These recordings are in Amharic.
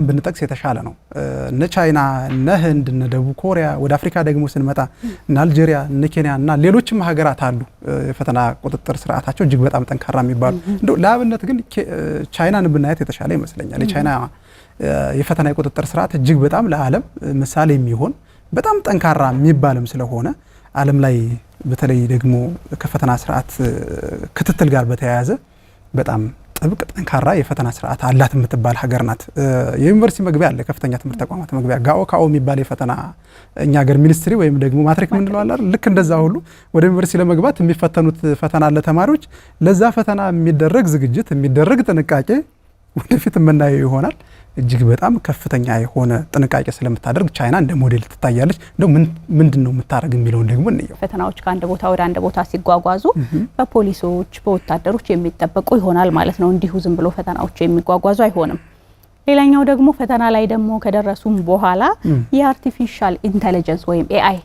ብንጠቅስ የተሻለ ነው። እነ ቻይና እነ ህንድ እነ ደቡብ ኮሪያ ወደ አፍሪካ ደግሞ ስንመጣ እነ አልጄሪያ እነ ኬንያ እና ሌሎችም ሀገራት አሉ የፈተና ቁጥጥር ስርዓታቸው እጅግ በጣም ጠንካራ የሚባሉ። እንደው ለአብነት ግን ቻይናን ብናያት የተሻለ ይመስለኛል። የቻይና የፈተና የቁጥጥር ስርዓት እጅግ በጣም ለዓለም ምሳሌ የሚሆን በጣም ጠንካራ የሚባልም ስለሆነ ዓለም ላይ በተለይ ደግሞ ከፈተና ስርዓት ክትትል ጋር በተያያዘ በጣም ጥብቅ ጠንካራ የፈተና ስርዓት አላት የምትባል ሀገር ናት። የዩኒቨርሲቲ መግቢያ አለ፣ ከፍተኛ ትምህርት ተቋማት መግቢያ ጋኦ የሚባል የፈተና እኛ ሀገር ሚኒስትሪ ወይም ደግሞ ማትሪክ ምን እንለዋለን አይደል? ልክ እንደዛ ሁሉ ወደ ዩኒቨርሲቲ ለመግባት የሚፈተኑት ፈተና አለ ተማሪዎች። ለዛ ፈተና የሚደረግ ዝግጅት የሚደረግ ጥንቃቄ ወደፊት የምናየው ይሆናል። እጅግ በጣም ከፍተኛ የሆነ ጥንቃቄ ስለምታደርግ ቻይና እንደ ሞዴል ትታያለች። እንደው ምንድነው የምታረግ የሚለውን ደግሞ እንየው። ፈተናዎች ከአንድ ቦታ ወደ አንድ ቦታ ሲጓጓዙ በፖሊሶች በወታደሮች የሚጠበቁ ይሆናል ማለት ነው። እንዲሁ ዝም ብሎ ፈተናዎች የሚጓጓዙ አይሆንም። ሌላኛው ደግሞ ፈተና ላይ ደግሞ ከደረሱም በኋላ የአርቲፊሻል ኢንተለጀንስ ወይም ኤአይ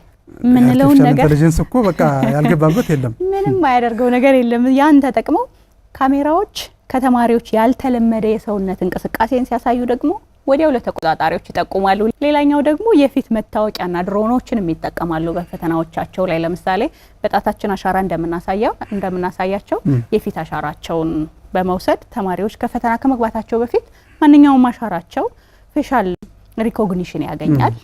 ምንለው ነገር ኢንተለጀንስ እኮ በቃ ያልገባበት የለም። ምንም ማያደርገው ነገር የለም። ያን ተጠቅመው ካሜራዎች ከተማሪዎች ያልተለመደ የሰውነት እንቅስቃሴን ሲያሳዩ ደግሞ ወዲያው ለተቆጣጣሪዎች ይጠቁማሉ። ሌላኛው ደግሞ የፊት መታወቂያና ድሮኖችን የሚጠቀማሉ በፈተናዎቻቸው ላይ። ለምሳሌ በጣታችን አሻራ እንደምናሳያቸው የፊት አሻራቸውን በመውሰድ ተማሪዎች ከፈተና ከመግባታቸው በፊት ማንኛውም አሻራቸው ፌሻል ሪኮግኒሽን ያገኛል።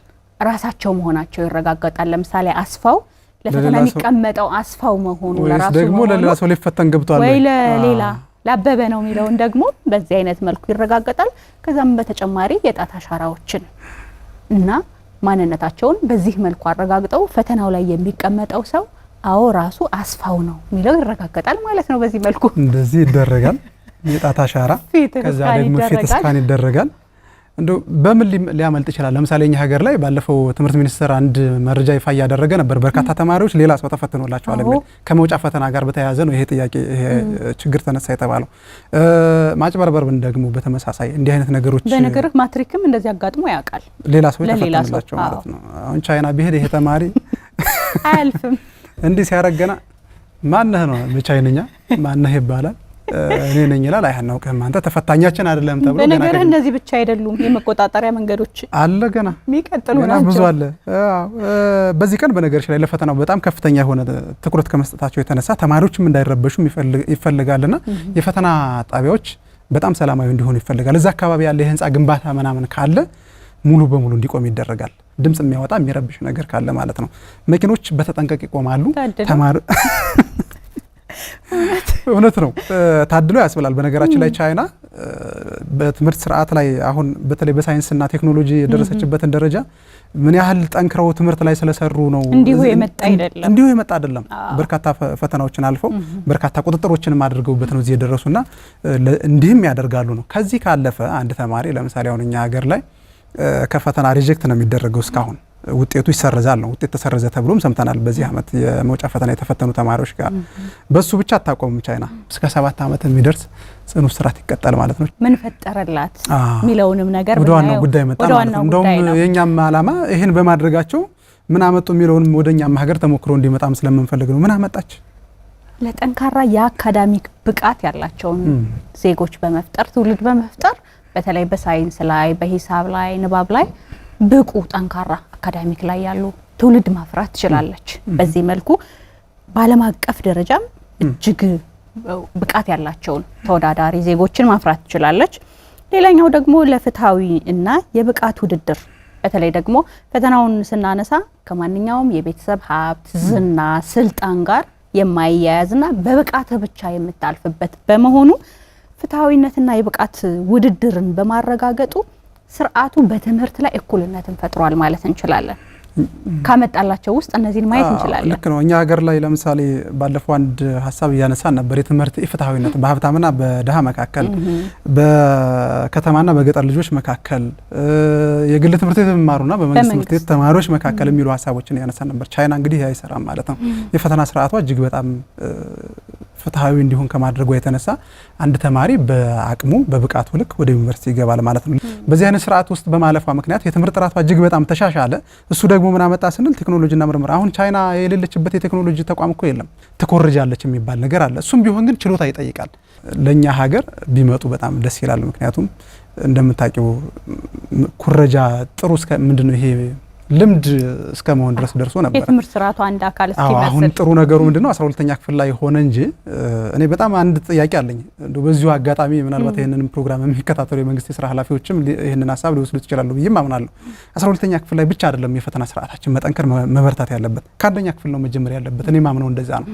ራሳቸው መሆናቸው ይረጋገጣል። ለምሳሌ አስፋው ለፈተና የሚቀመጠው አስፋው መሆኑ ለራሱ ደግሞ ለሌላ ሰው ሊፈተን ገብቷል ወይ ለሌላ ላበበ ነው የሚለውን ደግሞ በዚህ አይነት መልኩ ይረጋገጣል። ከዛም በተጨማሪ የጣት አሻራዎችን እና ማንነታቸውን በዚህ መልኩ አረጋግጠው ፈተናው ላይ የሚቀመጠው ሰው አዎ ራሱ አስፋው ነው የሚለው ይረጋገጣል ማለት ነው። በዚህ መልኩ እንደዚህ ይደረጋል። የጣት አሻራ ከዛ ደግሞ ፊት ስካን ይደረጋል። እንደው በምን ሊያመልጥ ይችላል? ለምሳሌ እኛ ሀገር ላይ ባለፈው ትምህርት ሚኒስቴር አንድ መረጃ ይፋ ያደረገ ነበር። በርካታ ተማሪዎች ሌላ ሰው ተፈትኖላቸዋል የሚል ከመውጫ ፈተና ጋር በተያያዘ ነው ይሄ ጥያቄ ይሄ ችግር ተነሳ የተባለው። ማጭበርበርን ደግሞ በተመሳሳይ እንዲህ አይነት ነገሮች በነገርህ ማትሪክም እንደዚህ አጋጥሞ ያውቃል። ሌላ ሰው ተፈትኖላቸው ማለት ነው። አሁን ቻይና ቢሄድ ይሄ ተማሪ አያልፍም። እንዲህ ሲያረጋና ማነህ ነው በቻይንኛ ማነህ ይባላል። እኔ ነኝ ይላል። አያናውቅም አንተ ተፈታኛችን አይደለም ተብሎ በነገር እነዚህ ብቻ አይደሉም። የመቆጣጠሪያ መንገዶች አለ ገና የሚቀጥሉ ናቸው። ብዙ አለ። በዚህ ቀን በነገርሽ ላይ ለፈተናው በጣም ከፍተኛ የሆነ ትኩረት ከመስጠታቸው የተነሳ ተማሪዎችም እንዳይረበሹ ይፈልጋልና የፈተና ጣቢያዎች በጣም ሰላማዊ እንዲሆኑ ይፈልጋል። እዛ አካባቢ ያለ የህንጻ ግንባታ ምናምን ካለ ሙሉ በሙሉ እንዲቆም ይደረጋል። ድምጽ የሚያወጣ የሚረብሽ ነገር ካለ ማለት ነው። መኪኖች በተጠንቀቅ ይቆማሉ። ተማሪ እውነት ነው ታድሎ ያስብላል። በነገራችን ላይ ቻይና በትምህርት ስርዓት ላይ አሁን በተለይ በሳይንስና ቴክኖሎጂ የደረሰችበትን ደረጃ ምን ያህል ጠንክረው ትምህርት ላይ ስለሰሩ ነው። እንዲሁ የመጣ አይደለም። በርካታ ፈተናዎችን አልፈው በርካታ ቁጥጥሮችንም አድርገውበት ነው እዚህ የደረሱና እንዲህም ያደርጋሉ ነው። ከዚህ ካለፈ አንድ ተማሪ ለምሳሌ አሁን እኛ ሀገር ላይ ከፈተና ሪጀክት ነው የሚደረገው እስካሁን ውጤቱ ይሰረዛል ነው። ውጤት ተሰረዘ ተብሎም ሰምተናል። በዚህ አመት የመውጫ ፈተና የተፈተኑ ተማሪዎች ጋር በሱ ብቻ አታቆምም ቻይና። እስከ 7 አመት የሚደርስ ጽኑ እስራት ይቀጣል ማለት ነው። ምን ፈጠረላት ሚለውንም ነገር ወደ ዋናው ጉዳይ መጣ ማለት ነው። እንደውም የኛም ዓላማ ይሄን በማድረጋቸው ምን አመጡ ሚለውንም ወደኛም ሀገር ተሞክሮ እንዲመጣም ስለምንፈልግ ነው። ምን አመጣች? ለጠንካራ የአካዳሚክ ብቃት ያላቸውን ዜጎች በመፍጠር ትውልድ በመፍጠር በተለይ በሳይንስ ላይ በሂሳብ ላይ ንባብ ላይ ብቁ ጠንካራ አካዳሚክ ላይ ያሉ ትውልድ ማፍራት ትችላለች። በዚህ መልኩ በዓለም አቀፍ ደረጃም እጅግ ብቃት ያላቸውን ተወዳዳሪ ዜጎችን ማፍራት ትችላለች። ሌላኛው ደግሞ ለፍትሃዊ እና የብቃት ውድድር በተለይ ደግሞ ፈተናውን ስናነሳ ከማንኛውም የቤተሰብ ሀብት፣ ዝና፣ ስልጣን ጋር የማይያያዝና በብቃት ብቻ የምታልፍበት በመሆኑ ፍትሃዊነትና የብቃት ውድድርን በማረጋገጡ ስርዓቱ በትምህርት ላይ እኩልነትን ፈጥሯል ማለት እንችላለን። ካመጣላቸው ውስጥ እነዚህን ማየት እንችላለን። ልክ ነው። እኛ ሀገር ላይ ለምሳሌ ባለፈው አንድ ሀሳብ እያነሳን ነበር። የትምህርት ኢፍትሃዊነት በሀብታምና በደሃ መካከል፣ በከተማና በገጠር ልጆች መካከል፣ የግል ትምህርት ቤት የሚማሩና በመንግስት ትምህርት ቤት ተማሪዎች መካከል የሚሉ ሀሳቦችን እያነሳን ነበር። ቻይና እንግዲህ አይሰራም ማለት ነው። የፈተና ስርዓቷ እጅግ በጣም ፍትሃዊ እንዲሆን ከማድረጉ የተነሳ አንድ ተማሪ በአቅሙ በብቃቱ ልክ ወደ ዩኒቨርሲቲ ይገባል ማለት ነው። በዚህ አይነት ስርዓት ውስጥ በማለፏ ምክንያት የትምህርት ጥራቷ እጅግ በጣም ተሻሻለ። እሱ ደግሞ ምን አመጣ ስንል ቴክኖሎጂና ምርምር። አሁን ቻይና የሌለችበት የቴክኖሎጂ ተቋም እኮ የለም። ትኮርጃለች የሚባል ነገር አለ። እሱም ቢሆን ግን ችሎታ ይጠይቃል። ለኛ ሀገር ቢመጡ በጣም ደስ ይላል። ምክንያቱም እንደምታውቂው ኩረጃ ጥሩ እስከ ምንድነው ይሄ ልምድ እስከ መሆን ድረስ ደርሶ ነበር። የትምህርት ስርዓቱ አንድ አካል እስኪመስል አሁን ጥሩ ነገሩ ምንድነው 12ኛ ክፍል ላይ ሆነ እንጂ እኔ በጣም አንድ ጥያቄ አለኝ። በዚሁ አጋጣሚ ምናልባት ይሄንን ፕሮግራም የሚከታተሉ የመንግስት የሥራ ኃላፊዎችም ይሄንን ሐሳብ ሊወስዱት ይችላሉ ብዬ አምናለሁ። 12ኛ ክፍል ላይ ብቻ አይደለም የፈተና ስርዓታችን መጠንከር መበርታት ያለበት፣ ከአንደኛ ክፍል ነው መጀመር ያለበት። እኔ ማምነው እንደዛ ነው።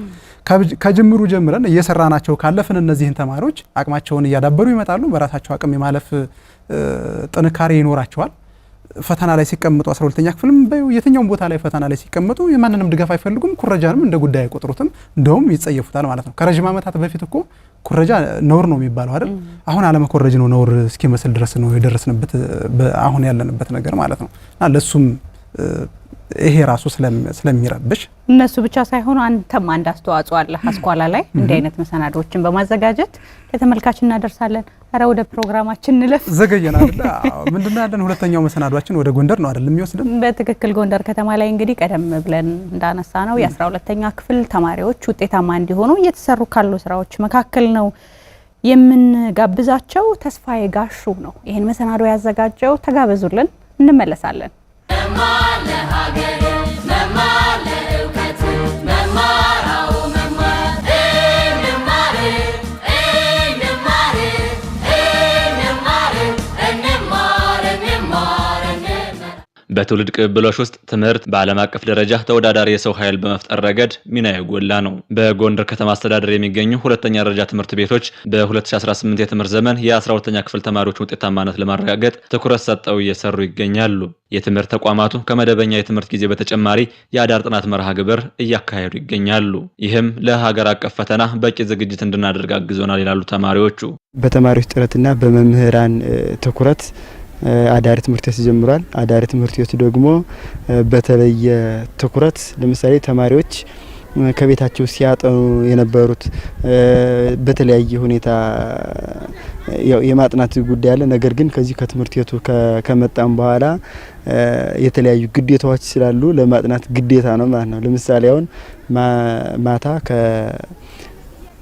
ከጅምሩ ጀምረን እየሰራናቸው ካለፍን እነዚህን ተማሪዎች አቅማቸውን እያዳበሩ ይመጣሉ። በራሳቸው አቅም የማለፍ ጥንካሬ ይኖራቸዋል። ፈተና ላይ ሲቀመጡ 12ኛ ክፍልም የትኛውም ቦታ ላይ ፈተና ላይ ሲቀመጡ የማንንም ድጋፍ አይፈልጉም። ኩረጃንም እንደ ጉዳይ አይቆጥሩትም፣ እንደውም ይጸየፉታል ማለት ነው። ከረጅም ዓመታት በፊት እኮ ኩረጃ ነውር ነው የሚባለው አይደል? አሁን አለመኮረጅ ነው ነውር እስኪመስል ድረስ ነው የደረስንበት አሁን ያለንበት ነገር ማለት ነው። እና ለሱም ይሄ ራሱ ስለሚረብሽ እነሱ ብቻ ሳይሆኑ አንተም አንድ አስተዋጽኦ አለ አስኳላ ላይ እንዲህ አይነት መሰናዶችን በማዘጋጀት ለተመልካች እናደርሳለን። አረ ወደ ፕሮግራማችን እንለፍ። ዘገየና አይደል? ምንድነው ያለን ሁለተኛው መሰናዷችን ወደ ጎንደር ነው አይደል የሚወስደን? በትክክል ጎንደር ከተማ ላይ እንግዲህ ቀደም ብለን እንዳነሳ ነው የ12ኛ ክፍል ተማሪዎች ውጤታማ እንዲሆኑ እየተሰሩ ካሉ ስራዎች መካከል ነው የምንጋብዛቸው። ተስፋዬ ጋሹ ነው ይሄን መሰናዶ ያዘጋጀው። ተጋበዙልን፣ እንመለሳለን። በትውልድ ቅብብሎች ውስጥ ትምህርት በዓለም አቀፍ ደረጃ ተወዳዳሪ የሰው ኃይል በመፍጠር ረገድ ሚና የጎላ ነው። በጎንደር ከተማ አስተዳደር የሚገኙ ሁለተኛ ደረጃ ትምህርት ቤቶች በ2018 የትምህርት ዘመን የ12ኛ ክፍል ተማሪዎች ውጤታማነት ለማረጋገጥ ትኩረት ሰጠው እየሰሩ ይገኛሉ። የትምህርት ተቋማቱ ከመደበኛ የትምህርት ጊዜ በተጨማሪ የአዳር ጥናት መርሃ ግብር እያካሄዱ ይገኛሉ። ይህም ለሀገር አቀፍ ፈተና በቂ ዝግጅት እንድናደርግ አግዞናል ይላሉ ተማሪዎቹ። በተማሪዎች ጥረትና በመምህራን ትኩረት አዳሪ ትምህርት ቤት ጀምሯል። አዳሪ ትምህርት ቤቱ ደግሞ በተለየ ትኩረት ለምሳሌ ተማሪዎች ከቤታቸው ሲያጠኑ የነበሩት በተለያየ ሁኔታ ያው የማጥናት ጉዳይ አለ። ነገር ግን ከዚህ ከትምህርት ቤቱ ከመጣም በኋላ የተለያዩ ግዴታዎች ስላሉ ለማጥናት ግዴታ ነው ማለት ነው። ለምሳሌ አሁን ማታ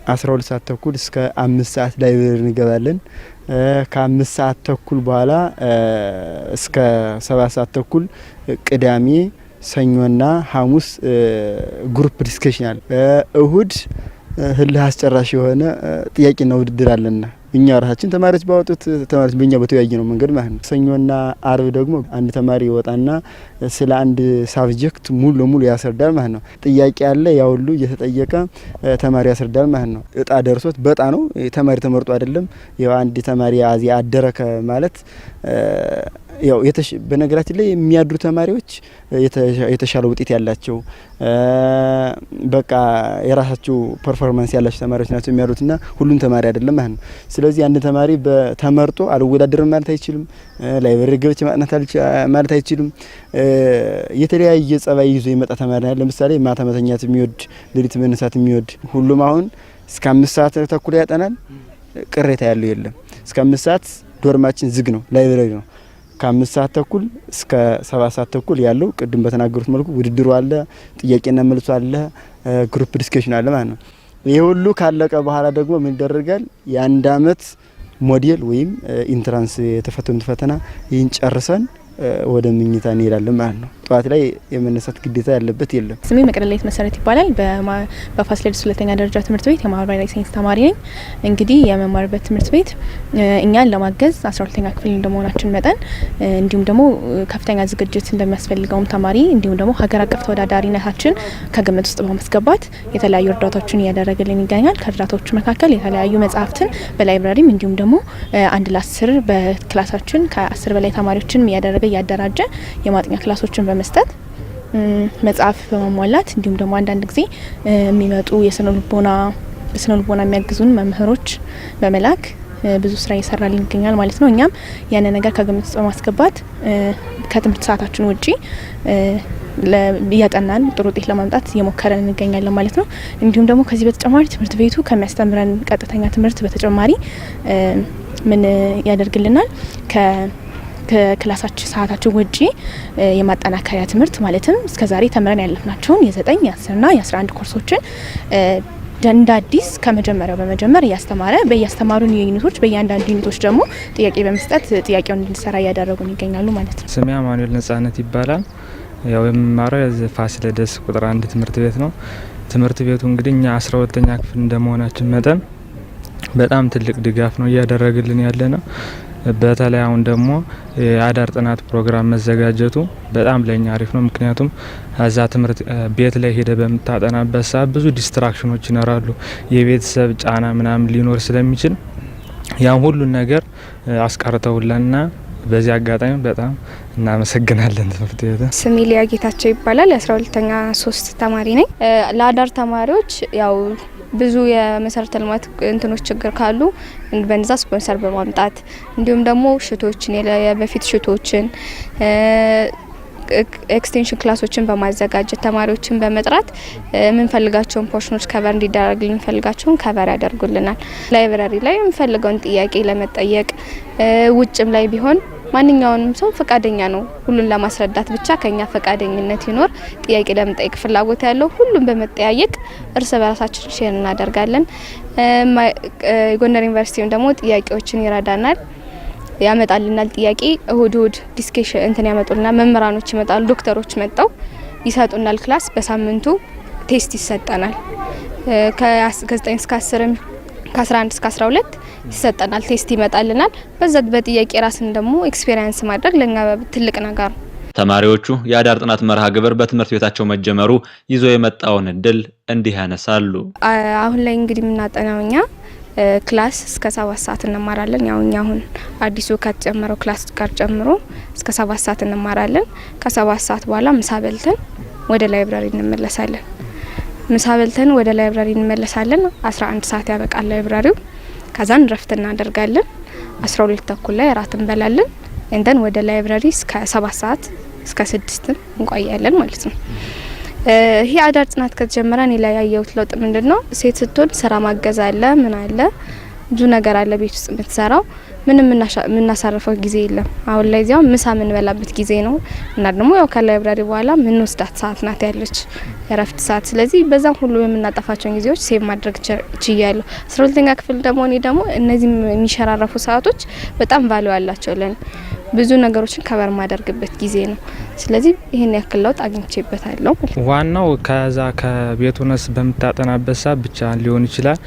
ከ12 ሰዓት ተኩል እስከ 5 ሰዓት ላይብረሪ እንገባለን። ከ5 ሰዓት ተኩል በኋላ እስከ 7 ሰዓት ተኩል ቅዳሜ፣ ሰኞና ሐሙስ ግሩፕ ዲስከሽን አለ። እሁድ ህልህ አስጨራሽ የሆነ ጥያቄና ውድድር አለና እኛ ራሳችን ተማሪዎች ባወጡት ተማሪዎች በእኛ በተወያየ ነው መንገድ ማለት ነው። ሰኞና አርብ ደግሞ አንድ ተማሪ ይወጣና ስለ አንድ ሳብጀክት ሙሉ ለሙሉ ያስረዳል ማለት ነው። ጥያቄ አለ፣ ያ ሁሉ እየተጠየቀ ተማሪ ያስረዳል ማለት ነው። እጣ ደርሶት በጣ ነው ተማሪ ተመርጦ አይደለም። ያው አንድ ተማሪ አዚ አደረከ ማለት ያው በነገራችን ላይ የሚያድሩ ተማሪዎች የተሻለ ውጤት ያላቸው በቃ የራሳቸው ፐርፎርማንስ ያላቸው ተማሪዎች ናቸው የሚያድሩትና ሁሉም ተማሪ አይደለም ማለት ነው። ስለዚህ አንድ ተማሪ ተመርጦ አልወዳደርም ማለት አይችልም። ላይብረሪ ገብቼ ማጥናት ማለት አይችልም። የተለያየ ጸባይ ይዞ የመጣ ተማሪ ነው። ለምሳሌ ማታ መተኛት የሚወድ፣ ሌሊት መነሳት የሚወድ ሁሉም አሁን እስከ 5 ሰዓት ተኩል ያጠናል። ቅሬታ ያለው የለም። እስከ 5 ሰዓት ዶርማችን ዝግ ነው፣ ላይብረሪ ነው። ከ5 ሰዓት ተኩል እስከ 7 ሰዓት ተኩል ያለው ቅድም በተናገሩት መልኩ ውድድሩ አለ፣ ጥያቄና መልሱ አለ፣ ግሩፕ ዲስከሽን አለ ማለት ነው። ይሄ ሁሉ ካለቀ በኋላ ደግሞ ምን ይደረጋል? የአንድ አመት ሞዴል ወይም ኢንትራንስ የተፈተኑት ፈተና ይህን ጨርሰን ወደ ምኝታ እንሄዳለን ማለት ነው። ጠዋት ላይ የመነሳት ግዴታ ያለበት የለም። ስሜ መቅደላዊት መሰረት ይባላል። በፋሲለደስ ሁለተኛ ደረጃ ትምህርት ቤት የማህበራዊ ሳይንስ ተማሪ ነኝ። እንግዲህ የመማርበት ትምህርት ቤት እኛን ለማገዝ 12ኛ ክፍል እንደመሆናችን መጠን እንዲሁም ደግሞ ከፍተኛ ዝግጅት እንደሚያስፈልገውም ተማሪ እንዲሁም ደግሞ ሀገር አቀፍ ተወዳዳሪነታችን ከግምት ውስጥ በማስገባት የተለያዩ እርዳታዎችን እያደረገልን ይገኛል። ከእርዳታዎቹ መካከል የተለያዩ መጽሐፍትን በላይብራሪም እንዲሁም ደግሞ 1 ለ10 በክላሳችን ከ10 በላይ ተማሪዎችን እያደራጀ የማጥኛ ክላሶችን በመስጠት መጽሐፍ በማሟላት እንዲሁም ደግሞ አንዳንድ ጊዜ የሚመጡ የስነ ልቦና የሚያግዙን መምህሮች በመላክ ብዙ ስራ እየሰራልን ይገኛል ማለት ነው። እኛም ያንን ነገር ከግምት ውስጥ በማስገባት ከትምህርት ሰዓታችን ውጪ እያጠናን ጥሩ ውጤት ለማምጣት እየሞከረን እንገኛለን ማለት ነው። እንዲሁም ደግሞ ከዚህ በተጨማሪ ትምህርት ቤቱ ከሚያስተምረን ቀጥተኛ ትምህርት በተጨማሪ ምን ያደርግልናል? ከክላሳችን ሰዓታችን ውጪ የማጠናከሪያ ትምህርት ማለትም እስከዛሬ ተምረን ያለፍናቸውን የ9፣ የ10 እና የ11 ኮርሶችን እንደ አዲስ ከመጀመሪያው በመጀመር እያስተማረ በያስተማሩን ዩኒቶች በእያንዳንዱ ዩኒቶች ደግሞ ጥያቄ በመስጠት ጥያቄውን እንድንሰራ እያደረጉን ይገኛሉ ማለት ነው። ስሜ አማኑኤል ነጻነት ይባላል። ያው የምማረው ፋሲለደስ ቁጥር 1 ትምህርት ቤት ነው። ትምህርት ቤቱ እንግዲህ እኛ 12ኛ ክፍል እንደመሆናችን መጠን በጣም ትልቅ ድጋፍ ነው እያደረገልን ያለ ነው። በተለይ አሁን ደግሞ የአዳር ጥናት ፕሮግራም መዘጋጀቱ በጣም ለኛ አሪፍ ነው። ምክንያቱም እዛ ትምህርት ቤት ላይ ሄደ በምታጠናበት ሰዓት ብዙ ዲስትራክሽኖች ይኖራሉ። የቤተሰብ ጫና ምናምን ሊኖር ስለሚችል ያን ሁሉን ነገር አስቀርተውልና በዚህ አጋጣሚ በጣም እናመሰግናለን ትምህርት ቤት። ስሜ ሊያ ጌታቸው ይባላል። የ12ኛ 3 ተማሪ ነኝ። ለአዳር ተማሪዎች ያው ብዙ የመሰረተ ልማት እንትኖች ችግር ካሉ በነዛ ስፖንሰር በማምጣት እንዲሁም ደግሞ ሽቶችን የበፊት ሽቶችን ኤክስቴንሽን ክላሶችን በማዘጋጀት ተማሪዎችን በመጥራት የምንፈልጋቸውን ፖርሽኖች ከቨር እንዲደረግልን የምንፈልጋቸውን ከቨር ያደርጉልናል። ላይብራሪ ላይ የምንፈልገውን ጥያቄ ለመጠየቅ ውጭም ላይ ቢሆን ማንኛውንም ሰው ፈቃደኛ ነው። ሁሉን ለማስረዳት ብቻ ከኛ ፈቃደኝነት ይኖር። ጥያቄ ለመጠየቅ ፍላጎት ያለው ሁሉም በመጠያየቅ እርስ በራሳችን ሼር እናደርጋለን። ጎንደር ዩኒቨርሲቲም ደግሞ ጥያቄዎችን ይረዳናል፣ ያመጣልናል። ጥያቄ እሁድ ዲስከሽን እንትን ያመጡልናል። መምህራኖች ይመጣሉ፣ ዶክተሮች መጣው ይሰጡናል። ክላስ በሳምንቱ ቴስት ይሰጠናል። ከ9 እስከ 10 ከ11 እስከ 12 ይሰጠናል። ቴስት ይመጣልናል። በዛ በጥያቄ ራስን ደግሞ ኤክስፒሪየንስ ማድረግ ለኛ ትልቅ ነገር ነው። ተማሪዎቹ የአዳር ጥናት መርሃ ግብር በትምህርት ቤታቸው መጀመሩ ይዞ የመጣውን እድል እንዲህ ያነሳሉ። አሁን ላይ እንግዲህ የምናጠናው እኛ ክላስ እስከ 7 ሰዓት እንማራለን። ያው እኛ አሁን አዲሱ ከተጨመረው ክላስ ጋር ጨምሮ እስከ 7 ሰዓት እንማራለን። ከ7 ሰዓት በኋላ ምሳ በልተን ወደ ላይብራሪ እንመለሳለን። ምሳ በልተን ወደ ላይብራሪ እንመለሳለን። 11 ሰዓት ያበቃል ላይብራሪው። ከዛን ረፍት እናደርጋለን። 12 ተኩል ላይ እራት እንበላለን። እንደን ወደ ላይብራሪ እስከ 7 ሰዓት እስከ 6 እንቆያለን ማለት ነው። ይሄ አዳር ጥናት ከተጀመረ እኔ ላይ ያየሁት ለውጥ ምንድነው? ሴት ስትሆን ስራ ማገዝ አለ፣ ምን አለ፣ ብዙ ነገር አለ ቤት ውስጥ የምትሰራው። ምንም የምናሳርፈው ጊዜ የለም። አሁን ላይ እዚያው ምሳ የምንበላበት ጊዜ ነው እና ደግሞ ያው ከላይብራሪ በኋላ ምን ወስዳት ሰዓት ናት ያለች የረፍት ሰዓት። ስለዚህ በዛም ሁሉ የምናጠፋቸውን ጊዜዎች ሴቭ ማድረግ ችያለሁ። 12ኛ ክፍል ደግሞ እኔ ደግሞ እነዚህ የሚሸራረፉ ሰዓቶች በጣም ቫልዩ አላቸው ለኔ። ብዙ ነገሮችን ከበር ማደርግበት ጊዜ ነው። ስለዚህ ይሄን ያክል ለውጥ አግኝቼበታለሁ። ዋናው ከዛ ከቤት ሆነስ በምታጠናበት ሰዓት ብቻ ሊሆን ይችላል።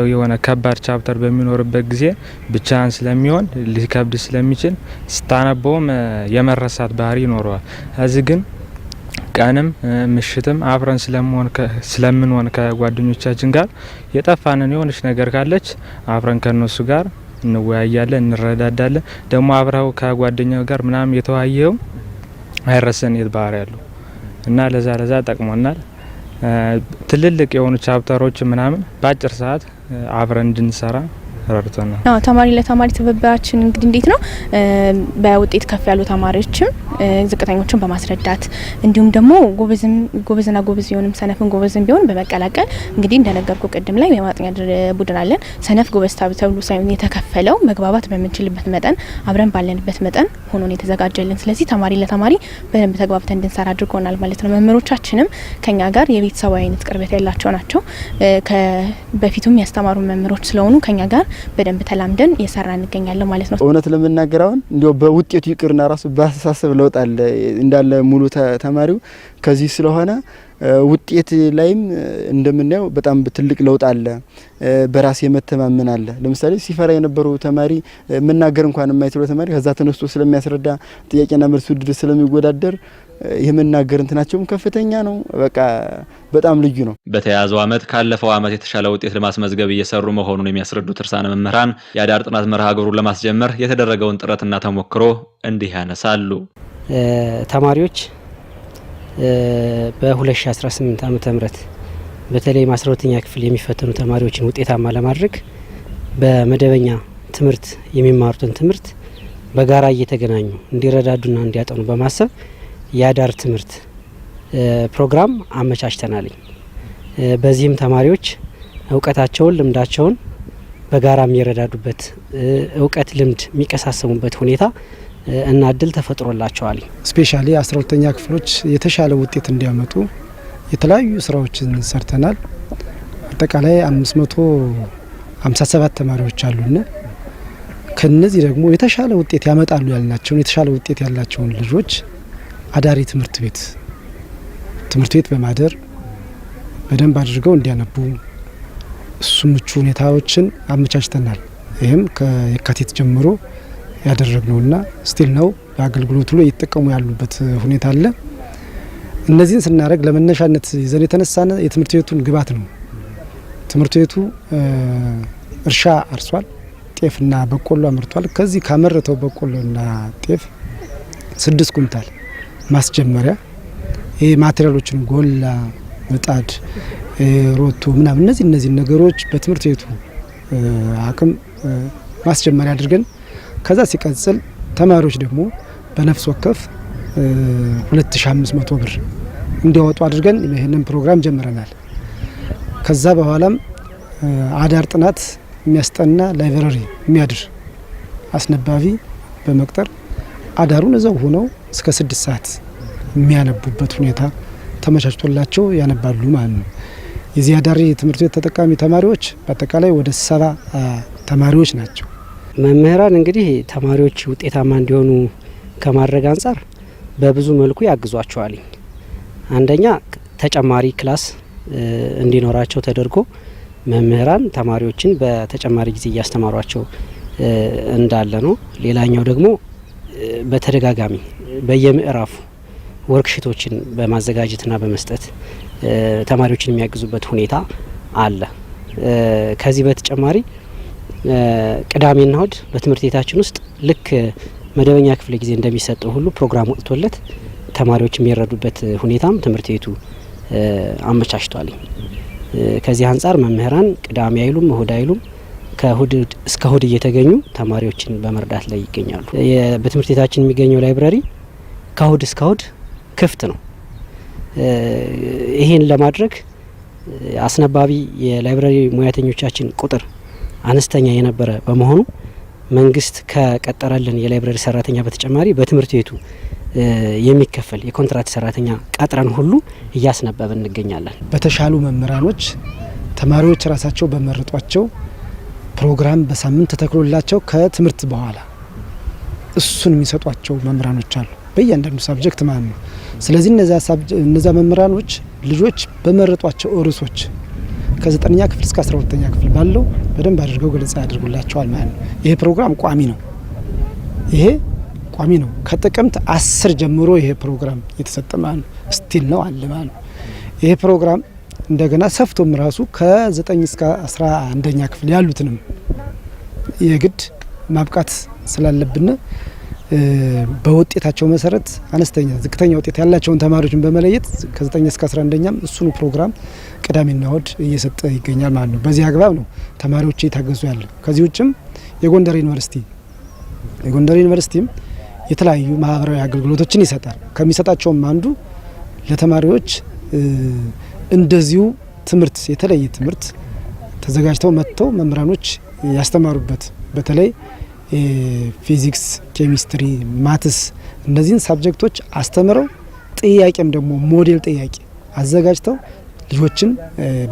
የሆነ ከባድ ቻፕተር በሚኖርበት ጊዜ ብቻን ስለሚሆን ሊከብድ ስለሚችል ስታነበውም የመረሳት ባህሪ ይኖረዋል። እዚህ ግን ቀንም ምሽትም አብረን ስለምንሆን ከጓደኞቻችን ጋር የጠፋንን የሆነች ነገር ካለች አብረን ከነሱ ጋር እንወያያለን፣ እንረዳዳለን። ደግሞ አብረው ከጓደኛው ጋር ምናምን የተወያየው አይረሰን ባህሪ ያለው እና ለዛ ጠቅሞናል። ትልልቅ የሆኑ ቻፕተሮች ምናምን በአጭር ሰዓት አብረን እንድንሰራ ረድቶናል። ተማሪ ለተማሪ ትብብራችን እንግዲህ እንዴት ነው? በውጤት ከፍ ያሉ ተማሪዎችም ዝቅተኞችን በማስረዳት እንዲሁም ደግሞ ጎበዝና ጎበዝ ቢሆንም ሰነፍን ጎበዝን ቢሆን በመቀላቀል እንግዲህ እንደነገርኩ ቅድም ላይ የማጥኛ ቡድን አለን። ሰነፍ ጎበዝ ተብሎ ሳይሆን የተከፈለው መግባባት በምንችልበት መጠን አብረን ባለንበት መጠን ሆኖ ነው የተዘጋጀልን። ስለዚህ ተማሪ ለተማሪ በደንብ ተግባብተን እንድንሰራ አድርጎናል ማለት ነው። መምህሮቻችንም ከኛ ጋር የቤተሰባዊ አይነት ቅርበት ያላቸው ናቸው። በፊቱም ያስተማሩ መምህሮች ስለሆኑ ከኛ ጋር በደንብ ተላምደን እየሰራ እንገኛለን ማለት ነው። እውነት ለመናገር አሁን እንዲያው በውጤቱ ይቅርና ራሱ በአስተሳሰብ ለውጥ አለ እንዳለ ሙሉ ተማሪው ከዚህ ስለሆነ ውጤት ላይም እንደምናየው በጣም ትልቅ ለውጥ አለ። በራስ የመተማመን አለ። ለምሳሌ ሲፈራ የነበረው ተማሪ መናገር እንኳን የማይችለው ተማሪ ከዛ ተነስቶ ስለሚያስረዳ ጥያቄና መልስ ውድድር ስለሚወዳደር የመናገር እንትናቸውም ከፍተኛ ነው። በቃ በጣም ልዩ ነው። በተያያዘው ዓመት ካለፈው ዓመት የተሻለ ውጤት ለማስመዝገብ እየሰሩ መሆኑን የሚያስረዱት እርሳነ መምህራን የአዳር ጥናት መርሃ ግብሩን ለማስጀመር የተደረገውን ጥረትና ተሞክሮ እንዲህ ያነሳሉ። ተማሪዎች በ2018 ዓመተ ምህረት በተለይ 12ኛ ክፍል የሚፈተኑ ተማሪዎችን ውጤታማ ለማድረግ በመደበኛ ትምህርት የሚማሩትን ትምህርት በጋራ እየተገናኙ እንዲረዳዱና እንዲያጠኑ በማሰብ የአዳር ትምህርት ፕሮግራም አመቻችተናል። በዚህም ተማሪዎች እውቀታቸውን፣ ልምዳቸውን በጋራ የሚረዳዱበት እውቀት ልምድ የሚቀሳሰሙበት ሁኔታ እና እድል ተፈጥሮላቸዋል። ስፔሻሊ 12ኛ ክፍሎች የተሻለ ውጤት እንዲያመጡ የተለያዩ ስራዎችን ሰርተናል። አጠቃላይ 557 ተማሪዎች አሉና ከነዚህ ደግሞ የተሻለ ውጤት ያመጣሉ የተሻለ ውጤት ያላቸውን ልጆች አዳሪ ትምህርት ቤት በማደር በደንብ አድርገው እንዲያነቡ እሱ ምቹ ሁኔታዎችን አመቻችተናል። ይህም ከየካቲት ጀምሮ ያደረግነውና ስቲል ነው በአገልግሎቱ ላይ እየተጠቀሙ ያሉበት ሁኔታ አለ። እነዚህን ስናደርግ ለመነሻነት ይዘን የተነሳነ የትምህርት ቤቱን ግብዓት ነው። ትምህርት ቤቱ እርሻ አርሷል፣ ጤፍና በቆሎ አምርቷል። ከዚህ ካመረተው በቆሎና ጤፍ 6 ኩንታል ማስጀመሪያ ይሄ ማቴሪያሎችን ጎላ፣ ምጣድ፣ ሮቶ ምናምን እነዚህ ነገሮች በትምህርት ቤቱ አቅም ማስጀመሪያ አድርገን ከዛ ሲቀጥል ተማሪዎች ደግሞ በነፍስ ወከፍ 2500 ብር እንዲያወጡ አድርገን ይሄንን ፕሮግራም ጀምረናል። ከዛ በኋላም አዳር ጥናት የሚያስጠና ላይብረሪ የሚያድር አስነባቢ በመቅጠር አዳሩን እዛው ሆነው እስከ 6 ሰዓት የሚያነቡበት ሁኔታ ተመቻችቶላቸው ያነባሉ ማለት ነው። የዚህ አዳሪ ትምህርት ቤት ተጠቃሚ ተማሪዎች በአጠቃላይ ወደ 70 ተማሪዎች ናቸው። መምህራን እንግዲህ ተማሪዎች ውጤታማ እንዲሆኑ ከማድረግ አንጻር በብዙ መልኩ ያግዟቸዋል። አንደኛ ተጨማሪ ክላስ እንዲኖራቸው ተደርጎ መምህራን ተማሪዎችን በተጨማሪ ጊዜ እያስተማሯቸው እንዳለ ነው። ሌላኛው ደግሞ በተደጋጋሚ በየምዕራፉ ወርክሺቶችን በማዘጋጀትና በመስጠት ተማሪዎችን የሚያግዙበት ሁኔታ አለ። ከዚህ በተጨማሪ ቅዳሜና እሁድ በትምህርት ቤታችን ውስጥ ልክ መደበኛ ክፍለ ጊዜ እንደሚሰጠው ሁሉ ፕሮግራም ወጥቶለት ተማሪዎች የሚረዱበት ሁኔታም ትምህርት ቤቱ አመቻችቷል። ከዚህ አንጻር መምህራን ቅዳሜ አይሉም እሁድ አይሉም ከእሁድ እስከ እሁድ እየተገኙ ተማሪዎችን በመርዳት ላይ ይገኛሉ። በትምህርት ቤታችን የሚገኘው ላይብረሪ ከእሁድ እስከ እሁድ ክፍት ነው። ይሄን ለማድረግ አስነባቢ የላይብረሪ ሙያተኞቻችን ቁጥር አነስተኛ የነበረ በመሆኑ መንግስት ከቀጠረልን የላይብረሪ ሰራተኛ በተጨማሪ በትምህርት ቤቱ የሚከፈል የኮንትራት ሰራተኛ ቀጥረን ሁሉ እያስነበብን እንገኛለን። በተሻሉ መምህራኖች ተማሪዎች ራሳቸው በመረጧቸው ፕሮግራም በሳምንት ተተክሎላቸው ከትምህርት በኋላ እሱን የሚሰጧቸው መምህራኖች አሉ በእያንዳንዱ ሳብጀክት ማለት ነው። ስለዚህ እነዛ መምህራኖች ልጆች በመረጧቸው ርዕሶች ከ9ኛ ክፍል እስከ 12ኛ ክፍል ባለው በደንብ አድርገው ገለጻ ያደርጉላቸዋል ማለት ነው። ይሄ ፕሮግራም ቋሚ ነው። ከጥቅምት 10 ጀምሮ ይሄ ፕሮግራም የተሰጠ ማለት ነው። ስቲል ነው አለ ማለት ነው። ይሄ ፕሮግራም እንደገና ሰፍቶም ራሱ ከ9 እስከ 11ኛ ክፍል ያሉትንም የግድ ማብቃት ስላለብን በውጤታቸው መሰረት አነስተኛ ዝቅተኛ ውጤት ያላቸውን ተማሪዎችን በመለየት ከ9 እስከ 11ኛም እሱኑ ፕሮግራም ቅዳሜና እሁድ እየሰጠ ይገኛል ማለት ነው። በዚህ አግባብ ነው ተማሪዎች እየታገዙ ያለ። ከዚህ ውጭም የጎንደር ዩኒቨርሲቲም የተለያዩ ማህበራዊ አገልግሎቶችን ይሰጣል። ከሚሰጣቸውም አንዱ ለተማሪዎች እንደዚሁ ትምህርት የተለየ ትምህርት ተዘጋጅተው መጥተው መምህራኖች ያስተማሩበት በተለይ ፊዚክስ፣ ኬሚስትሪ፣ ማትስ እነዚህን ሳብጀክቶች አስተምረው ጥያቄም ደግሞ ሞዴል ጥያቄ አዘጋጅተው ልጆችን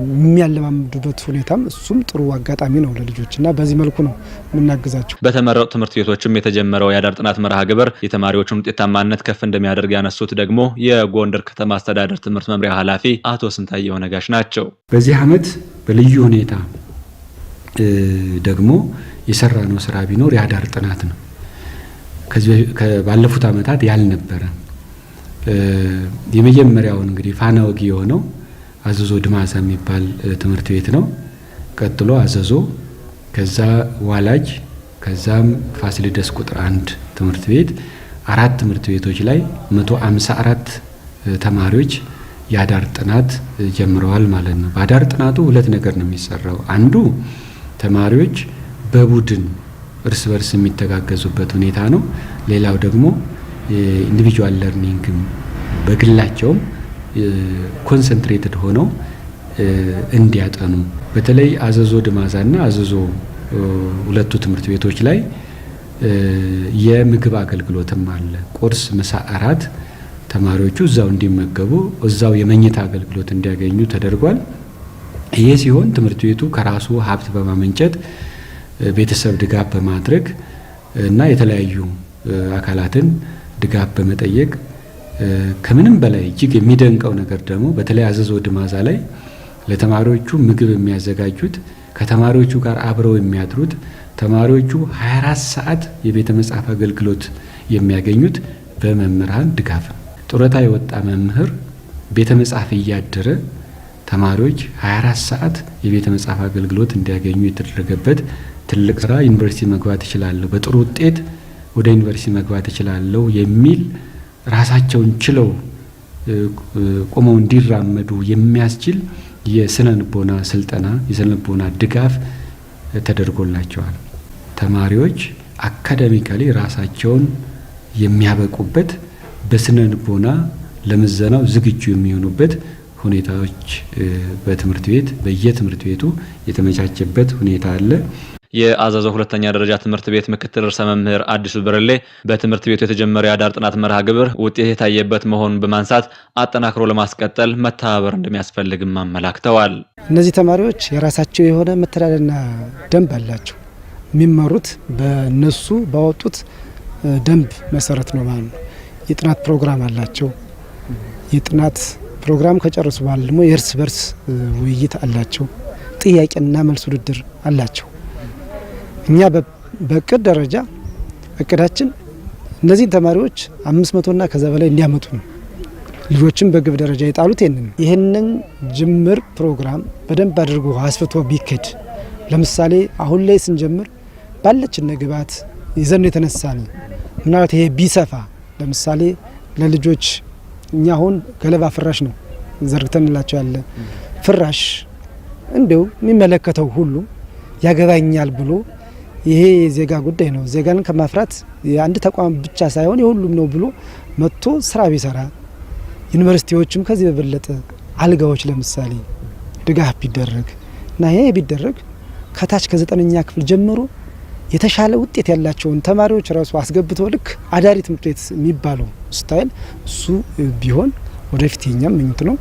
የሚያለማምዱበት ሁኔታም እሱም ጥሩ አጋጣሚ ነው ለልጆችና በዚህ መልኩ ነው የምናግዛቸው። በተመረጡ ትምህርት ቤቶችም የተጀመረው የአዳር ጥናት መርሃ ግብር የተማሪዎችን ውጤታማነት ከፍ እንደሚያደርግ ያነሱት ደግሞ የጎንደር ከተማ አስተዳደር ትምህርት መምሪያ ኃላፊ አቶ ስንታየሁ ነጋሽ ናቸው። በዚህ ዓመት በልዩ ሁኔታ ደግሞ የሰራነው ስራ ቢኖር የአዳር ጥናት ነው። ባለፉት ዓመታት ያልነበረ የመጀመሪያውን እንግዲህ ፋና ወጊ የሆነው አዘዞ ድማዛ የሚባል ትምህርት ቤት ነው። ቀጥሎ አዘዞ፣ ከዛ ዋላጅ፣ ከዛም ፋሲለደስ ቁጥር 1 ትምህርት ቤት 4 ትምህርት ቤቶች ላይ 154 ተማሪዎች የአዳር ጥናት ጀምረዋል ማለት ነው። በአዳር ጥናቱ 2 ነገር ነው የሚሰራው። አንዱ ተማሪዎች በቡድን እርስ በርስ የሚተጋገዙበት ሁኔታ ነው። ሌላው ደግሞ ኢንዲቪጁዋል ለርኒንግም በግላቸውም ኮንሰንትሬትድ ሆነው እንዲያጠኑ በተለይ አዘዞ ድማዛና አዘዞ ሁለቱ ትምህርት ቤቶች ላይ የምግብ አገልግሎትም አለ። ቁርስ፣ ምሳ፣ እራት ተማሪዎቹ እዛው እንዲመገቡ እዛው የመኝታ አገልግሎት እንዲያገኙ ተደርጓል። ይሄ ሲሆን ትምህርት ቤቱ ከራሱ ሀብት በማመንጨት ቤተሰብ ድጋፍ በማድረግ እና የተለያዩ አካላትን ድጋፍ በመጠየቅ ከምንም በላይ እጅግ የሚደንቀው ነገር ደግሞ በተለይ አዘዞ ድማዛ ላይ ለተማሪዎቹ ምግብ የሚያዘጋጁት ከተማሪዎቹ ጋር አብረው የሚያድሩት ተማሪዎቹ 24 ሰዓት የቤተ መጻሕፍት አገልግሎት የሚያገኙት በመምህራን ድጋፍ ነው። ጡረታ የወጣ መምህር ቤተ መጻሕፍት እያደረ ተማሪዎች 24 ሰዓት የቤተ መጻሕፍት አገልግሎት እንዲያገኙ የተደረገበት ትልቅ ስራ ዩኒቨርሲቲ መግባት ይችላል፣ በጥሩ ውጤት ወደ ዩኒቨርሲቲ መግባት ይችላል የሚል ራሳቸውን ችለው ቆመው እንዲራመዱ የሚያስችል የስነ ልቦና ስልጠና የስነ ልቦና ድጋፍ ተደርጎላቸዋል። ተማሪዎች አካዳሚካሊ ራሳቸውን የሚያበቁበት በስነ ልቦና ለምዘናው ዝግጁ የሚሆኑበት ሁኔታዎች በትምህርት ቤት በየትምህርት ቤቱ የተመቻቸበት ሁኔታ አለ። የአዘዞ ሁለተኛ ደረጃ ትምህርት ቤት ምክትል ርዕሰ መምህር አዲሱ ብርሌ በትምህርት ቤቱ የተጀመረው የአዳር ጥናት መርሃ ግብር ውጤት የታየበት መሆኑን በማንሳት አጠናክሮ ለማስቀጠል መተባበር እንደሚያስፈልግም አመላክተዋል። እነዚህ ተማሪዎች የራሳቸው የሆነ መተዳደሪያና ደንብ አላቸው። የሚመሩት በነሱ ባወጡት ደንብ መሰረት ነው ማለት ነው። የጥናት ፕሮግራም አላቸው። የጥናት ፕሮግራም ከጨረሱ በኋላ ደግሞ የእርስ በርስ ውይይት አላቸው። ጥያቄና መልስ ውድድር አላቸው። እኛ በእቅድ ደረጃ እቅዳችን እነዚህን ተማሪዎች 500ና ከዛ በላይ እንዲያመጡ ነው። ልጆችን በግብ ደረጃ የጣሉት ይህንን ጅምር ፕሮግራም በደንብ አድርጎ አስፍቶ ቢከድ ለምሳሌ አሁን ላይ ስንጀምር ባለችን ግብዓት ይዘን የተነሳ ነው። ምናልባት ይሄ ቢሰፋ ለምሳሌ ለልጆች እኛ አሁን ገለባ ፍራሽ ነው ዘርግተንላቸው ያለ ፍራሽ እንደው የሚመለከተው ሁሉ ያገባኛል ብሎ ይሄ የዜጋ ጉዳይ ነው። ዜጋን ከማፍራት የአንድ ተቋም ብቻ ሳይሆን የሁሉም ነው ብሎ መጥቶ ስራ ቢሰራ ዩኒቨርሲቲዎችም ከዚህ በበለጠ አልጋዎች ለምሳሌ ድጋፍ ቢደረግ እና ይሄ ቢደረግ ከታች ከ9ኛ ክፍል ጀምሮ የተሻለ ውጤት ያላቸውን ተማሪዎች ራሱ አስገብቶ ልክ አዳሪ ትምህርት ቤት የሚባለው ስታይል እሱ ቢሆን ወደፊት የኛም ምኞት ነው።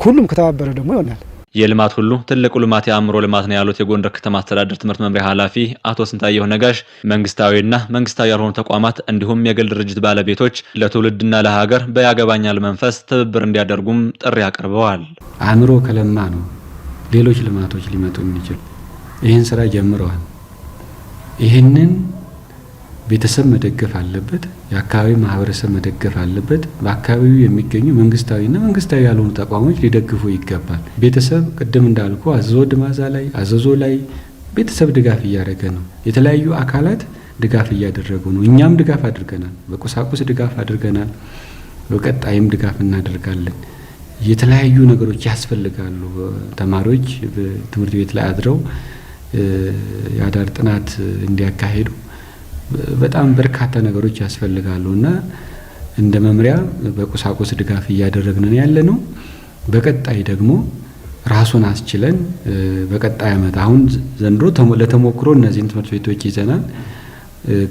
ሁሉም ከተባበረ ደግሞ ይሆናል። የልማት ሁሉ ትልቁ ልማት የአእምሮ ልማት ነው ያሉት የጎንደር ከተማ አስተዳደር ትምህርት መምሪያ ኃላፊ አቶ ስንታየሁ ነጋሽ መንግስታዊና መንግስታዊ ያልሆኑ ተቋማት እንዲሁም የግል ድርጅት ባለቤቶች ለትውልድና ለሀገር በያገባኛል መንፈስ ትብብር እንዲያደርጉም ጥሪ አቅርበዋል። አእምሮ ከለማ ነው ሌሎች ልማቶች ሊመጡ የሚችሉ። ይህን ስራ ጀምረዋል። ይህንን ቤተሰብ መደገፍ አለበት። የአካባቢ ማህበረሰብ መደገፍ አለበት። በአካባቢው የሚገኙ መንግስታዊና መንግስታዊ ያልሆኑ ተቋሞች ሊደግፉ ይገባል። ቤተሰብ ቅድም እንዳልኩ አዘዞ ድማዛ ላይ አዘዞ ላይ ቤተሰብ ድጋፍ እያደረገ ነው። የተለያዩ አካላት ድጋፍ እያደረጉ ነው። እኛም ድጋፍ አድርገናል። በቁሳቁስ ድጋፍ አድርገናል። በቀጣይም ድጋፍ እናደርጋለን። የተለያዩ ነገሮች ያስፈልጋሉ። ተማሪዎች በትምህርት ቤት ላይ አድረው የአዳር ጥናት እንዲያካሂዱ በጣም በርካታ ነገሮች ያስፈልጋሉ እና እንደ መምሪያ በቁሳቁስ ድጋፍ እያደረግን ያለ ነው። በቀጣይ ደግሞ ራሱን አስችለን በቀጣይ አመት አሁን ዘንድሮ ለተሞክሮ እነዚህን ትምህርት ቤቶች ይዘናል።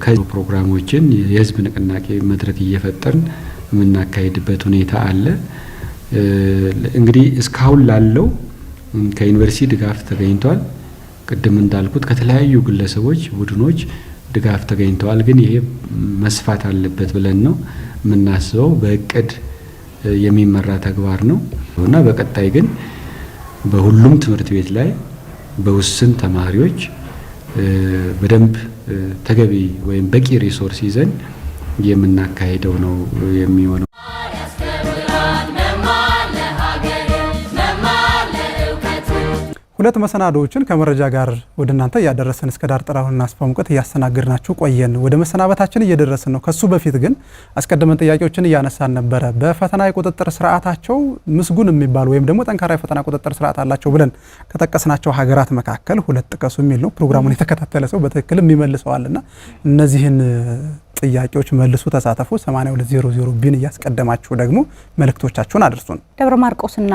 ከፕሮግራሞችን የህዝብ ንቅናቄ መድረክ እየፈጠርን የምናካሄድበት ሁኔታ አለ። እንግዲህ እስካሁን ላለው ከዩኒቨርሲቲ ድጋፍ ተገኝቷል። ቅድም እንዳልኩት ከተለያዩ ግለሰቦች፣ ቡድኖች ድጋፍ ተገኝተዋል። ግን ይሄ መስፋት አለበት ብለን ነው የምናስበው። በእቅድ የሚመራ ተግባር ነው እና በቀጣይ ግን በሁሉም ትምህርት ቤት ላይ በውስን ተማሪዎች በደንብ ተገቢ ወይም በቂ ሪሶርስ ይዘን የምናካሄደው ነው የሚሆነው። ሁለት መሰናዶዎችን ከመረጃ ጋር ወደ እናንተ እያደረስን እስከ ዳር ጥራውንና አስፋው ሙቀት እያስተናገድናችሁ ቆየን። ወደ መሰናበታችን እየደረስን ነው። ከሱ በፊት ግን አስቀድመን ጥያቄዎችን እያነሳን ነበረ። በፈተና የቁጥጥር ስርዓታቸው ምስጉን የሚባሉ ወይም ደግሞ ጠንካራ የፈተና ቁጥጥር ስርዓት አላቸው ብለን ከጠቀስናቸው ሀገራት መካከል ሁለት ጥቀሱ የሚል ነው። ፕሮግራሙን የተከታተለ ሰው በትክክልም ይመልሰዋልና እነዚህን ጥያቄዎች መልሱ፣ ተሳተፉ። 8200 ቢን እያስቀደማችሁ ደግሞ መልእክቶቻችሁን አድርሱን። ደብረ ማርቆስና